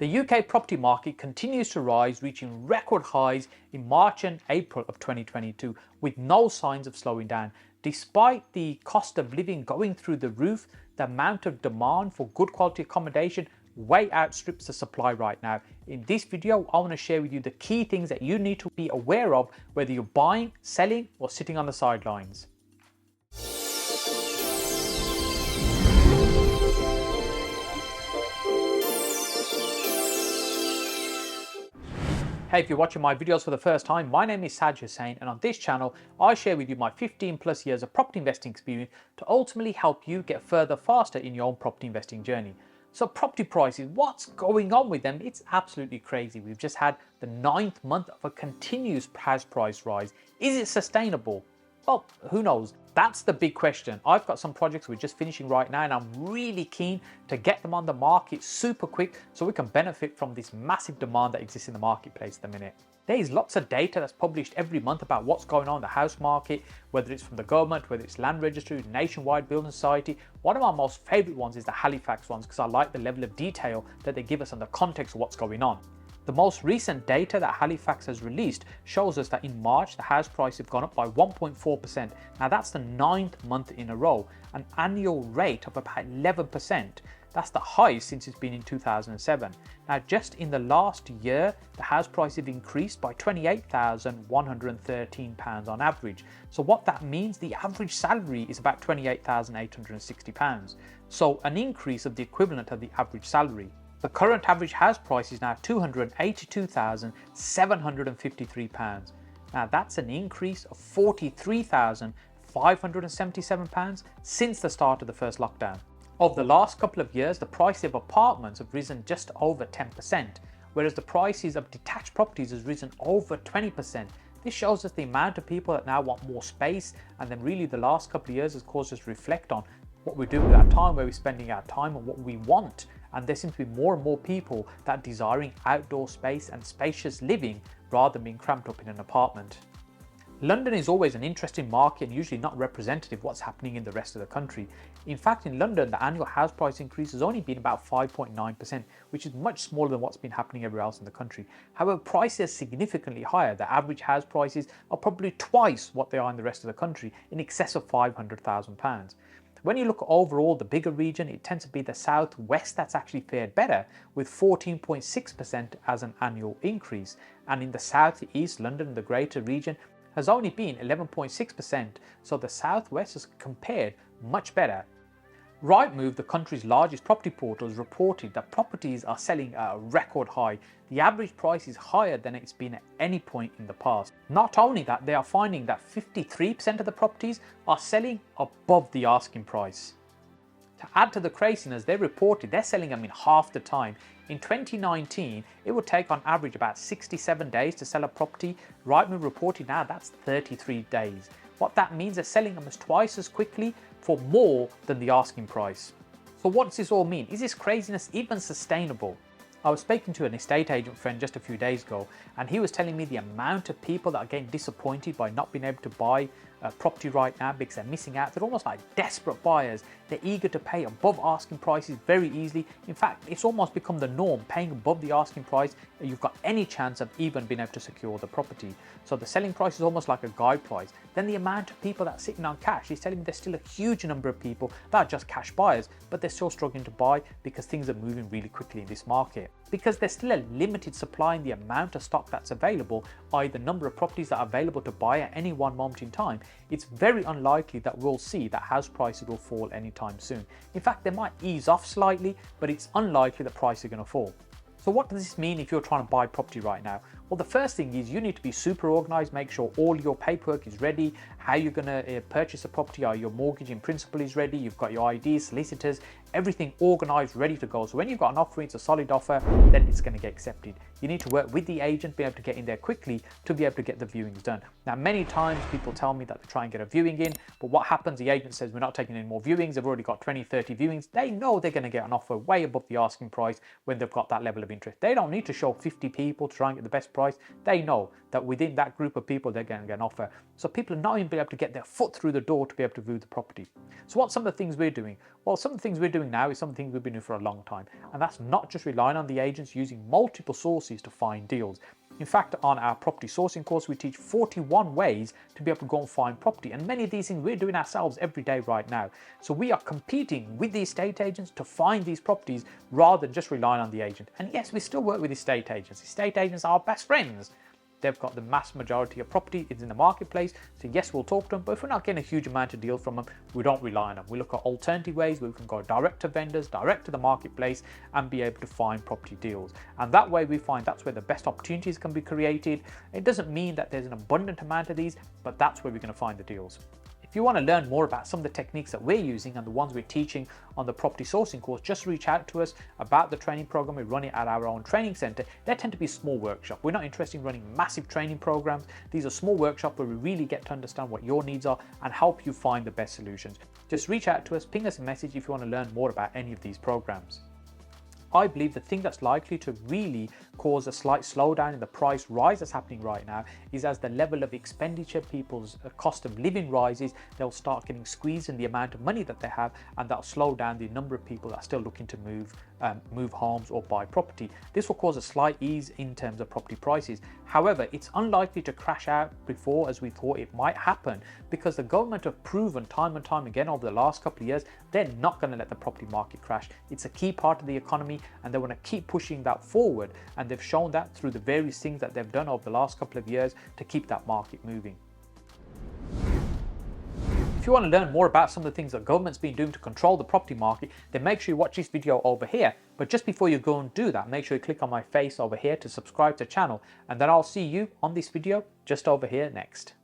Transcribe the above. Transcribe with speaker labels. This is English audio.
Speaker 1: The UK property market continues to rise, reaching record highs in March and April of 2022 with no signs of slowing down. Despite the cost of living going through the roof, the amount of demand for good quality accommodation way outstrips the supply right now. In this video, I want to share with you the key things that you need to be aware of whether you're buying, selling, or sitting on the sidelines. Hey, if you're watching my videos for the first time, my name is Saj Hussain, and on this channel, I share with you my 15 plus years of property investing experience to ultimately help you get further faster in your own property investing journey. So property prices, what's going on with them? It's absolutely crazy. We've just had the 9th month of a continuous house price rise. Is it sustainable? Well, who knows? That's the big question. I've got some projects we're just finishing right now, and I'm really keen to get them on the market super quick so we can benefit from this massive demand that exists in the marketplace at the minute. There is lots of data that's published every month about what's going on in the house market, whether it's from the government, whether it's land registry, nationwide building society. One of my most favorite ones is the Halifax ones because I like the level of detail that they give us on the context of what's going on. The most recent data that Halifax has released shows us that in March, the house price have gone up by 1.4%. Now that's the 9th month in a row, an annual rate of about 11%. That's the highest since it's been in 2007. Now just in the last year, the house price have increased by £28,113 on average. So what that means, the average salary is about £28,860. So an increase of the equivalent of the average salary. The current average house price is now £282,753. Now that's an increase of £43,577 since the start of the first lockdown. Over the last couple of years, the price of apartments have risen just over 10%, whereas the prices of detached properties has risen over 20%. This shows us the amount of people that now want more space, and then really the last couple of years has caused us to reflect on what we're doing with our time, where we're spending our time, and what we want. And there seems to be more and more people that are desiring outdoor space and spacious living rather than being cramped up in an apartment. London is always an interesting market and usually not representative of what's happening in the rest of the country. In fact, in London, the annual house price increase has only been about 5.9%, which is much smaller than what's been happening everywhere else in the country. However, prices are significantly higher. The average house prices are probably twice what they are in the rest of the country, in excess of £500,000. When you look at overall the bigger region, it tends to be the southwest that's actually fared better, with 14.6% as an annual increase. And in the southeast, London, the greater region, has only been 11.6%, so the southwest has compared much better. Rightmove, the country's largest property portal, has reported that properties are selling at a record high. The average price is higher than it's been at any point in the past. Not only that, they are finding that 53% of the properties are selling above the asking price. To add to the craziness, they reported they're selling them in half the time. In 2019, it would take on average about 67 days to sell a property. Rightmove reported now that's 33 days. What that means is selling them as twice as quickly for more than the asking price. So what does this all mean? Is this craziness even sustainable? I was speaking to an estate agent friend just a few days ago, and he was telling me the amount of people that are getting disappointed by not being able to buy a property right now because they're missing out. They're almost like desperate buyers. They're eager to pay above asking prices very easily. In fact, it's almost become the norm, paying above the asking price. You've got any chance of even being able to secure the property. So the selling price is almost like a guide price. Then the amount of people that are sitting on cash, he's telling me there's still a huge number of people that are just cash buyers, but they're still struggling to buy because things are moving really quickly in this market. Because there's still a limited supply in the amount of stock that's available, i.e. the number of properties that are available to buy at any one moment in time, it's very unlikely that we'll see that house prices will fall anytime soon. In fact, they might ease off slightly, but it's unlikely that prices are going to fall. So what does this mean if you're trying to buy property right now? Well, the first thing is you need to be super organized, make sure all your paperwork is ready, how you're going to purchase a property, your mortgage in principle is ready, you've got your ID, solicitors, everything organized, ready to go. So when you've got an offer, it's a solid offer, then it's going to get accepted. You need to work with the agent, be able to get in there quickly to be able to get the viewings done. Now, many times people tell me that they try and get a viewing in, but what happens, the agent says, we're not taking any more viewings, they've already got 20, 30 viewings. They know they're going to get an offer way above the asking price when they've got that level of interest. They don't need to show 50 people to try and get the best price, they know that within that group of people they're going to get an offer. So people are not even able to get their foot through the door to be able to view the property. So what's some of the things we're doing? Well, some of the things we're doing now is some things we've been doing for a long time, and that's not just relying on the agents, using multiple sources to find deals. In fact, on our property sourcing course, we teach 41 ways to be able to go and find property. And many of these things we're doing ourselves every day right now. So we are competing with the estate agents to find these properties rather than just relying on the agent. And yes, we still work with estate agents. Estate agents are our best friends. They've got the mass majority of property is in the marketplace. So yes, we'll talk to them, but if we're not getting a huge amount of deals from them, we don't rely on them. We look at alternative ways where we can go direct to vendors, direct to the marketplace, and be able to find property deals. And that way we find that's where the best opportunities can be created. It doesn't mean that there's an abundant amount of these, but that's where we're going to find the deals. If you want to learn more about some of the techniques that we're using and the ones we're teaching on the property sourcing course, just reach out to us about the training program. We run it at our own training center. They tend to be small workshops. We're not interested in running massive training programs. These are small workshops where we really get to understand what your needs are and help you find the best solutions. Just reach out to us, ping us a message if you want to learn more about any of these programs. I believe the thing that's likely to really cause a slight slowdown in the price rise that's happening right now is as the level of expenditure, people's cost of living rises, they'll start getting squeezed in the amount of money that they have, and that'll slow down the number of people that are still looking to move homes or buy property. This will cause a slight ease in terms of property prices. However, it's unlikely to crash out before as we thought it might happen, because the government have proven time and time again over the last couple of years they're not going to let the property market crash. It's a key part of the economy and they want to keep pushing that forward, and they've shown that through the various things that they've done over the last couple of years to keep that market moving. If you want to learn more about some of the things that government's been doing to control the property market, then make sure you watch this video over here. But just before you go and do that, make sure you click on my face over here to subscribe to the channel, and then I'll see you on this video just over here next.